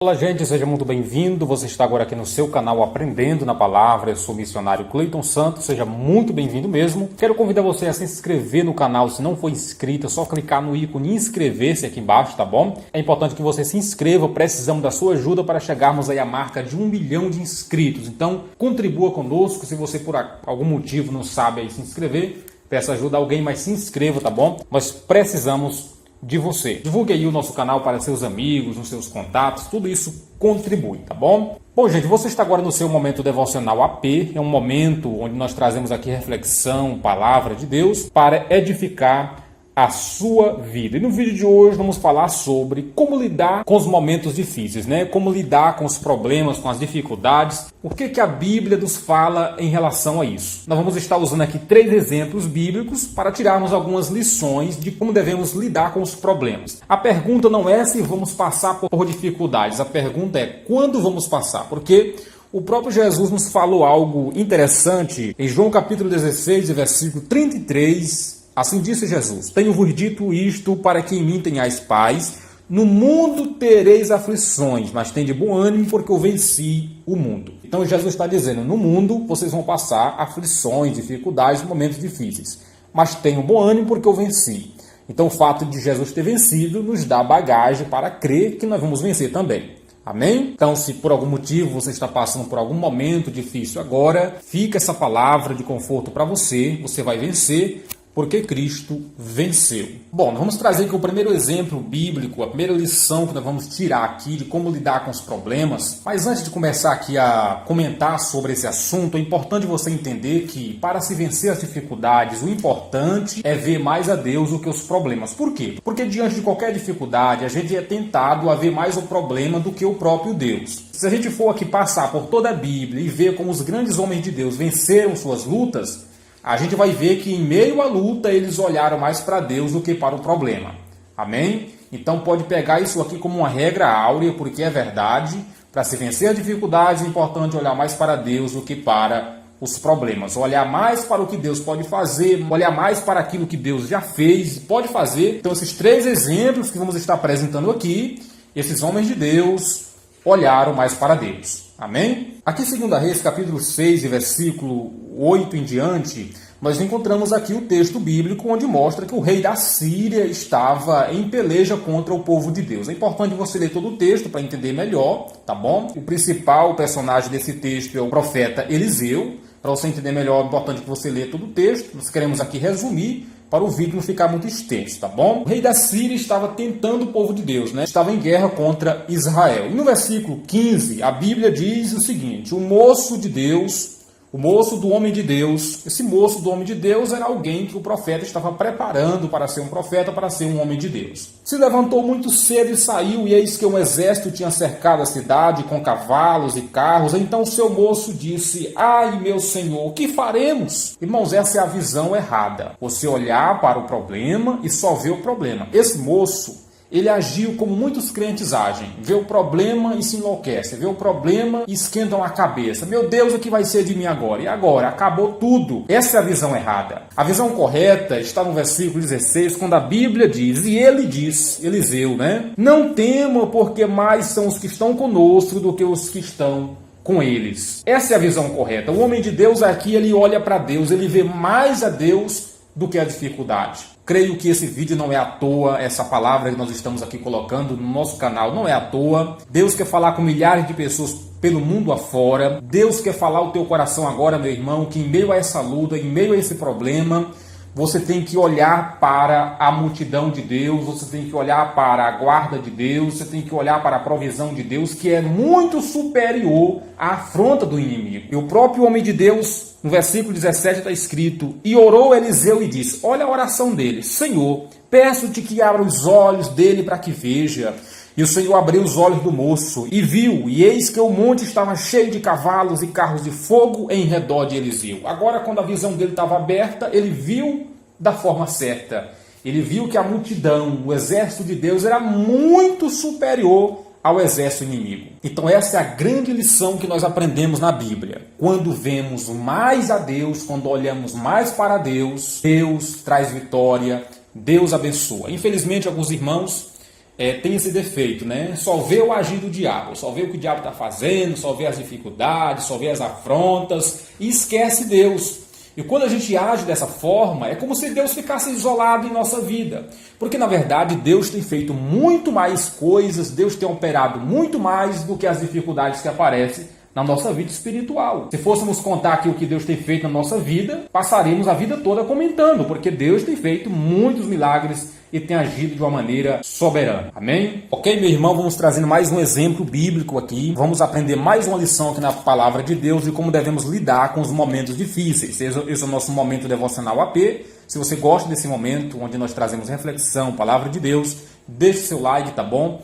Olá gente, seja muito bem-vindo. Você está agora aqui no seu canal Aprendendo na Palavra. Eu sou o missionário Cleiton Santos, seja muito bem-vindo mesmo. Quero convidar você a se inscrever no canal. Se não for inscrito, é só clicar no ícone inscrever-se aqui embaixo, tá bom? É importante que você se inscreva, precisamos da sua ajuda para chegarmos aí à marca de 1 milhão de inscritos. Então, contribua conosco. Se você por algum motivo não sabe aí se inscrever, peça ajuda a alguém, mas se inscreva, tá bom? Nós precisamos de você. Divulgue aí o nosso canal para seus amigos, nos seus contatos, tudo isso contribui, tá bom? Bom, gente, você está agora no seu momento devocional AP, é um momento onde nós trazemos aqui reflexão, palavra de Deus, para edificar a sua vida. E no vídeo de hoje vamos falar sobre como lidar com os momentos difíceis, né? Como lidar com os problemas, com as dificuldades. O que a Bíblia nos fala em relação a isso? Nós vamos estar usando aqui 3 exemplos bíblicos para tirarmos algumas lições de como devemos lidar com os problemas. A pergunta não é se vamos passar por dificuldades, a pergunta é quando vamos passar, porque o próprio Jesus nos falou algo interessante em João capítulo 16, versículo 33. Assim disse Jesus: tenho-vos dito isto para que em mim tenhais paz. No mundo tereis aflições, mas tende bom ânimo, porque eu venci o mundo. Então Jesus está dizendo, no mundo vocês vão passar aflições, dificuldades, momentos difíceis. Mas tenham bom ânimo, porque eu venci. Então o fato de Jesus ter vencido nos dá bagagem para crer que nós vamos vencer também. Amém? Então, se por algum motivo você está passando por algum momento difícil agora, fica essa palavra de conforto para você. Você vai vencer, porque Cristo venceu. Bom, nós vamos trazer aqui o primeiro exemplo bíblico, a primeira lição que nós vamos tirar aqui de como lidar com os problemas. Mas antes de começar aqui a comentar sobre esse assunto, é importante você entender que para se vencer as dificuldades, o importante é ver mais a Deus do que os problemas. Por quê? Porque diante de qualquer dificuldade, a gente é tentado a ver mais o problema do que o próprio Deus. Se a gente for aqui passar por toda a Bíblia e ver como os grandes homens de Deus venceram suas lutas, a gente vai ver que em meio à luta eles olharam mais para Deus do que para o problema. Amém? Então pode pegar isso aqui como uma regra áurea, porque é verdade. Para se vencer as dificuldades é importante olhar mais para Deus do que para os problemas. Olhar mais para o que Deus pode fazer, olhar mais para aquilo que Deus já fez e pode fazer. Então esses 3 exemplos que vamos estar apresentando aqui, esses homens de Deus olharam mais para Deus. Amém? Aqui em 2 Reis, capítulo 6, versículo 8 em diante, nós encontramos aqui o texto bíblico onde mostra que o rei da Síria estava em peleja contra o povo de Deus. É importante você ler todo o texto para entender melhor, tá bom? O principal personagem desse texto é o profeta Eliseu. Para você entender melhor, é importante que você leia todo o texto. Nós queremos aqui resumir para o vídeo não ficar muito extenso, tá bom? O rei da Síria estava tentando o povo de Deus, né? Estava em guerra contra Israel. E no versículo 15, a Bíblia diz o seguinte: o moço de Deus, o moço do homem de Deus, esse moço do homem de Deus era alguém que o profeta estava preparando para ser um profeta, para ser um homem de Deus. Se levantou muito cedo e saiu, e eis que um exército tinha cercado a cidade com cavalos e carros. Então o seu moço disse: ai, meu senhor, o que faremos? Irmãos, essa é a visão errada. Você olhar para o problema e só ver o problema. Esse moço, ele agiu como muitos crentes agem. Vê o problema e se enlouquece. Vê o problema e esquentam a cabeça. Meu Deus, o que vai ser de mim agora? E agora? Acabou tudo. Essa é a visão errada. A visão correta está no versículo 16, quando a Bíblia diz, e ele diz, Eliseu, né? Não temam, porque mais são os que estão conosco do que os que estão com eles. Essa é a visão correta. O homem de Deus aqui, ele olha para Deus, ele vê mais a Deus do que a dificuldade. Creio que esse vídeo não é à toa, essa palavra que nós estamos aqui colocando no nosso canal não é à toa. Deus quer falar com milhares de pessoas pelo mundo afora. Deus quer falar o teu coração agora, meu irmão, que em meio a essa luta, em meio a esse problema, você tem que olhar para a multidão de Deus, você tem que olhar para a guarda de Deus, você tem que olhar para a provisão de Deus, que é muito superior à afronta do inimigo. E o próprio homem de Deus, no versículo 17 está escrito, e orou Eliseu e disse, olha a oração dele, Senhor, peço-te que abra os olhos dele para que veja. E o Senhor abriu os olhos do moço e viu, e eis que o monte estava cheio de cavalos e carros de fogo em redor de Eliseu. Agora, quando a visão dele estava aberta, ele viu da forma certa. Ele viu que a multidão, o exército de Deus, era muito superior ao exército inimigo. Então essa é a grande lição que nós aprendemos na Bíblia. Quando vemos mais a Deus, quando olhamos mais para Deus, Deus traz vitória, Deus abençoa. Infelizmente, alguns irmãos tem esse defeito, né? Só vê o agir do diabo, só vê o que o diabo está fazendo, só vê as dificuldades, só vê as afrontas e esquece Deus. E quando a gente age dessa forma, é como se Deus ficasse isolado em nossa vida. Porque, na verdade, Deus tem feito muito mais coisas, Deus tem operado muito mais do que as dificuldades que aparecem na nossa vida espiritual. Se fôssemos contar aqui o que Deus tem feito na nossa vida, passaríamos a vida toda comentando, porque Deus tem feito muitos milagres e tem agido de uma maneira soberana. Amém? Ok, meu irmão, vamos trazendo mais um exemplo bíblico aqui. Vamos aprender mais uma lição aqui na palavra de Deus e como devemos lidar com os momentos difíceis. Esse é o nosso momento devocional AP. Se você gosta desse momento onde nós trazemos reflexão, palavra de Deus, deixe seu like, tá bom?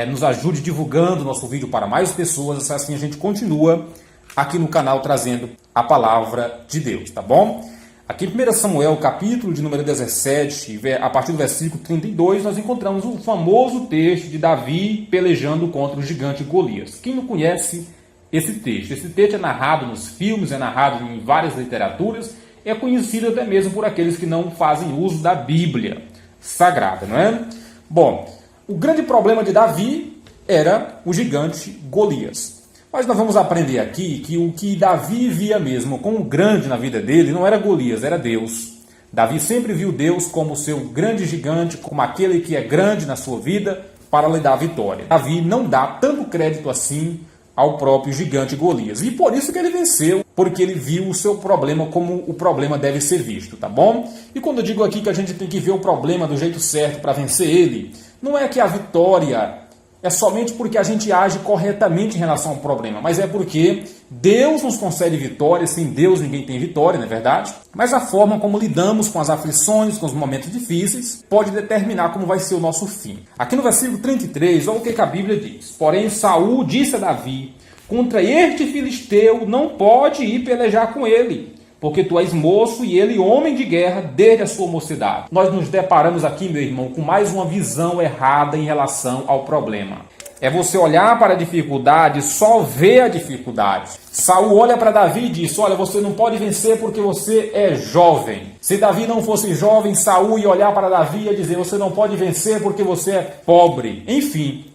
Nos ajude divulgando nosso vídeo para mais pessoas, assim a gente continua aqui no canal trazendo a palavra de Deus, tá bom? Aqui em 1 Samuel, capítulo de número 17, a partir do versículo 32, nós encontramos o famoso texto de Davi pelejando contra o gigante Golias. Quem não conhece esse texto? Esse texto é narrado nos filmes, é narrado em várias literaturas, é conhecido até mesmo por aqueles que não fazem uso da Bíblia Sagrada, não é? Bom, o grande problema de Davi era o gigante Golias. Mas nós vamos aprender aqui que o que Davi via mesmo como grande na vida dele não era Golias, era Deus. Davi sempre viu Deus como seu grande gigante, como aquele que é grande na sua vida para lhe dar vitória. Davi não dá tanto crédito assim ao próprio gigante Golias. E por isso que ele venceu, porque ele viu o seu problema como o problema deve ser visto, tá bom? E quando eu digo aqui que a gente tem que ver o problema do jeito certo para vencer ele, não é que a vitória é somente porque a gente age corretamente em relação ao problema, mas é porque Deus nos concede vitória, sem Deus ninguém tem vitória, não é verdade? Mas a forma como lidamos com as aflições, com os momentos difíceis, pode determinar como vai ser o nosso fim. Aqui no versículo 33, olha o que a Bíblia diz. Porém, Saul disse a Davi, contra este filisteu não pode ir pelejar com ele, porque tu és moço e ele homem de guerra desde a sua mocidade. Nós nos deparamos aqui, meu irmão, com mais uma visão errada em relação ao problema. É você olhar para a dificuldade e só ver a dificuldade. Saul olha para Davi e diz, olha, você não pode vencer porque você é jovem. Se Davi não fosse jovem, Saul ia olhar para Davi e ia dizer, você não pode vencer porque você é pobre. Enfim,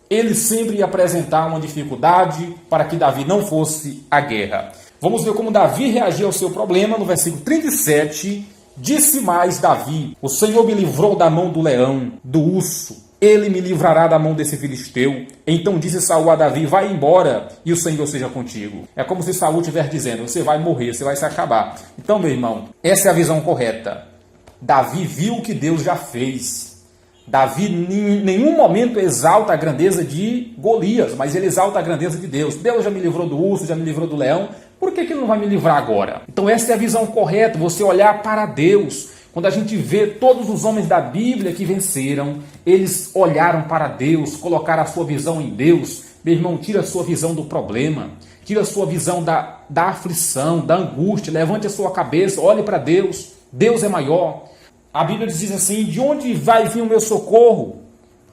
ele sempre ia apresentar uma dificuldade para que Davi não fosse à guerra. Vamos ver como Davi reagiu ao seu problema no versículo 37. Disse mais Davi, o Senhor me livrou da mão do leão, do urso. Ele me livrará da mão desse filisteu. Então disse Saul a Davi, vai embora e o Senhor seja contigo. É como se Saul estivesse dizendo, você vai morrer, você vai se acabar. Então, meu irmão, essa é a visão correta. Davi viu o que Deus já fez. Davi em nenhum momento exalta a grandeza de Golias, mas ele exalta a grandeza de Deus. Deus já me livrou do urso, já me livrou do leão. Por que ele não vai me livrar agora? Então essa é a visão correta, você olhar para Deus. Quando a gente vê todos os homens da Bíblia que venceram, eles olharam para Deus, colocaram a sua visão em Deus. Meu irmão, tira a sua visão do problema, tira a sua visão da aflição, da angústia, levante a sua cabeça, olhe para Deus. Deus é maior. A Bíblia diz assim, de onde vai vir o meu socorro?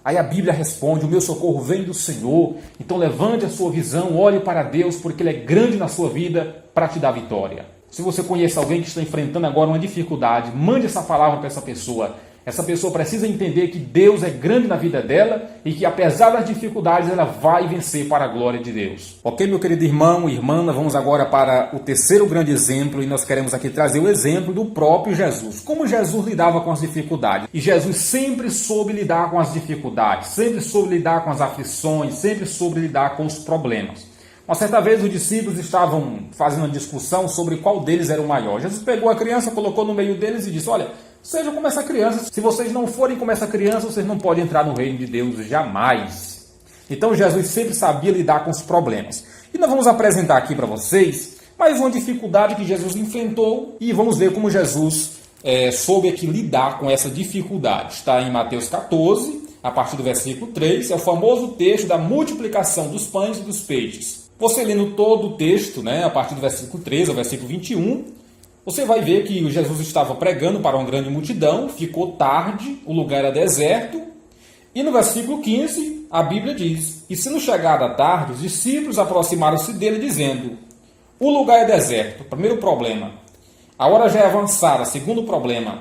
Aí a Bíblia responde, o meu socorro vem do Senhor. Então levante a sua visão, olhe para Deus, porque Ele é grande na sua vida para te dar vitória. Se você conhece alguém que está enfrentando agora uma dificuldade, mande essa palavra para essa pessoa. Essa pessoa precisa entender que Deus é grande na vida dela e que apesar das dificuldades ela vai vencer para a glória de Deus. Ok, meu querido irmão e irmã, nós vamos agora para o terceiro grande exemplo e nós queremos aqui trazer o exemplo do próprio Jesus. Como Jesus lidava com as dificuldades. E Jesus sempre soube lidar com as dificuldades, sempre soube lidar com as aflições, sempre soube lidar com os problemas. Uma certa vez os discípulos estavam fazendo uma discussão sobre qual deles era o maior. Jesus pegou a criança, colocou no meio deles e disse, olha, sejam como essa criança. Se vocês não forem como essa criança, vocês não podem entrar no reino de Deus jamais. Então Jesus sempre sabia lidar com os problemas. E nós vamos apresentar aqui para vocês mais uma dificuldade que Jesus enfrentou e vamos ver como Jesus soube aqui lidar com essa dificuldade. Está em Mateus 14, a partir do versículo 3, é o famoso texto da multiplicação dos pães e dos peixes. Você lendo todo o texto, a partir do versículo 3 ao versículo 21, você vai ver que Jesus estava pregando para uma grande multidão, ficou tarde, o lugar era deserto, e no versículo 15 a Bíblia diz, e se no chegar da tarde, os discípulos aproximaram-se dele dizendo, o lugar é deserto, primeiro problema. A hora já é avançada, segundo problema,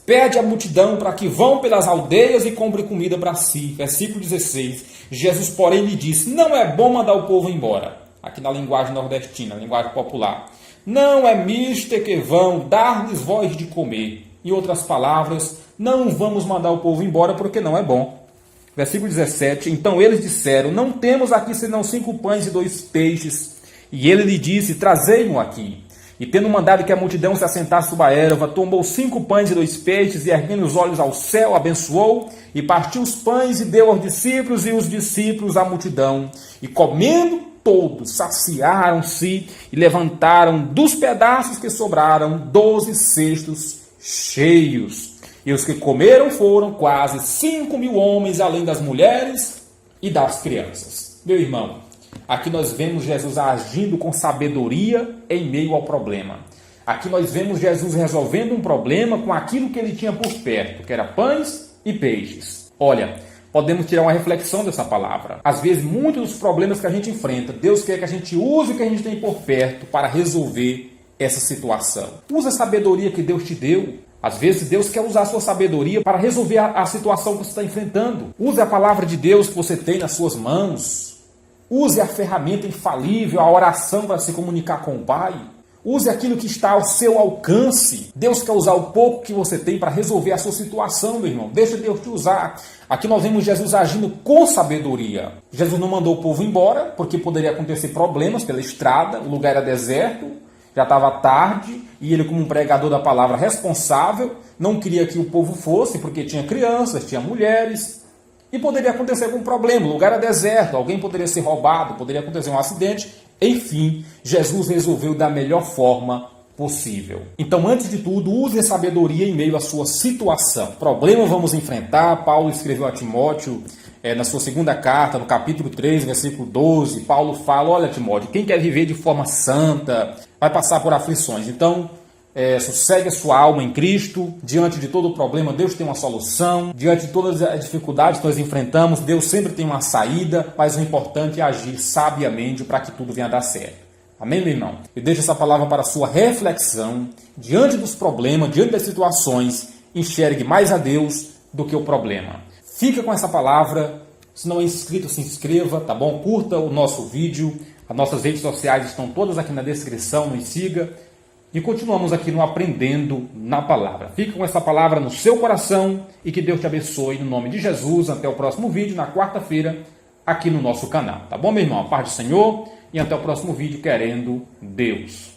pede à multidão para que vão pelas aldeias e comprem comida para si. Versículo 16. Jesus, porém, lhe disse: não é bom mandar o povo embora. Aqui na linguagem nordestina, linguagem popular. Não é mister que vão dar-lhes voz de comer. Em outras palavras, não vamos mandar o povo embora porque não é bom. Versículo 17. Então eles disseram: não temos aqui senão 5 pães e 2 peixes. E ele lhe disse: trazei-mo aqui. E tendo mandado que a multidão se assentasse sob a erva, tomou 5 pães e 2 peixes, e erguendo os olhos ao céu, abençoou, e partiu os pães e deu aos discípulos, e os discípulos à multidão. E comendo todos, saciaram-se, e levantaram dos pedaços que sobraram 12 cestos cheios. E os que comeram foram quase 5.000 homens, além das mulheres e das crianças. Meu irmão, aqui nós vemos Jesus agindo com sabedoria em meio ao problema. Aqui nós vemos Jesus resolvendo um problema com aquilo que ele tinha por perto, que era pães e peixes. Olha, podemos tirar uma reflexão dessa palavra. Às vezes, muitos dos problemas que a gente enfrenta, Deus quer que a gente use o que a gente tem por perto para resolver essa situação. Use a sabedoria que Deus te deu. Às vezes, Deus quer usar a sua sabedoria para resolver a situação que você está enfrentando. Use a palavra de Deus que você tem nas suas mãos. Use a ferramenta infalível, a oração para se comunicar com o Pai. Use aquilo que está ao seu alcance. Deus quer usar o pouco que você tem para resolver a sua situação, meu irmão. Deixa Deus te usar. Aqui nós vemos Jesus agindo com sabedoria. Jesus não mandou o povo embora, porque poderia acontecer problemas pela estrada, o lugar era deserto, já estava tarde, e ele, como um pregador da palavra responsável, não queria que o povo fosse, porque tinha crianças, tinha mulheres, e poderia acontecer algum problema, o lugar era deserto, alguém poderia ser roubado, poderia acontecer um acidente. Enfim, Jesus resolveu da melhor forma possível. Então, antes de tudo, use a sabedoria em meio à sua situação. Problema vamos enfrentar. Paulo escreveu a Timóteo, na sua segunda carta, no capítulo 3, versículo 12, Paulo fala: olha, Timóteo, quem quer viver de forma santa vai passar por aflições. Então, sossegue a sua alma em Cristo. Diante de todo o problema, Deus tem uma solução. Diante de todas as dificuldades que nós enfrentamos, Deus sempre tem uma saída, mas o importante é agir sabiamente para que tudo venha a dar certo. Amém, meu irmão? Eu deixo essa palavra para a sua reflexão. Diante dos problemas, diante das situações, enxergue mais a Deus do que o problema. Fica com essa palavra. Se não é inscrito, se inscreva, tá bom? Curta o nosso vídeo. As nossas redes sociais estão todas aqui na descrição, nos siga. E continuamos aqui no Aprendendo na Palavra. Fique com essa palavra no seu coração e que Deus te abençoe no nome de Jesus. Até o próximo vídeo, na quarta-feira, aqui no nosso canal. Tá bom, meu irmão? A paz do Senhor e até o próximo vídeo, querendo Deus.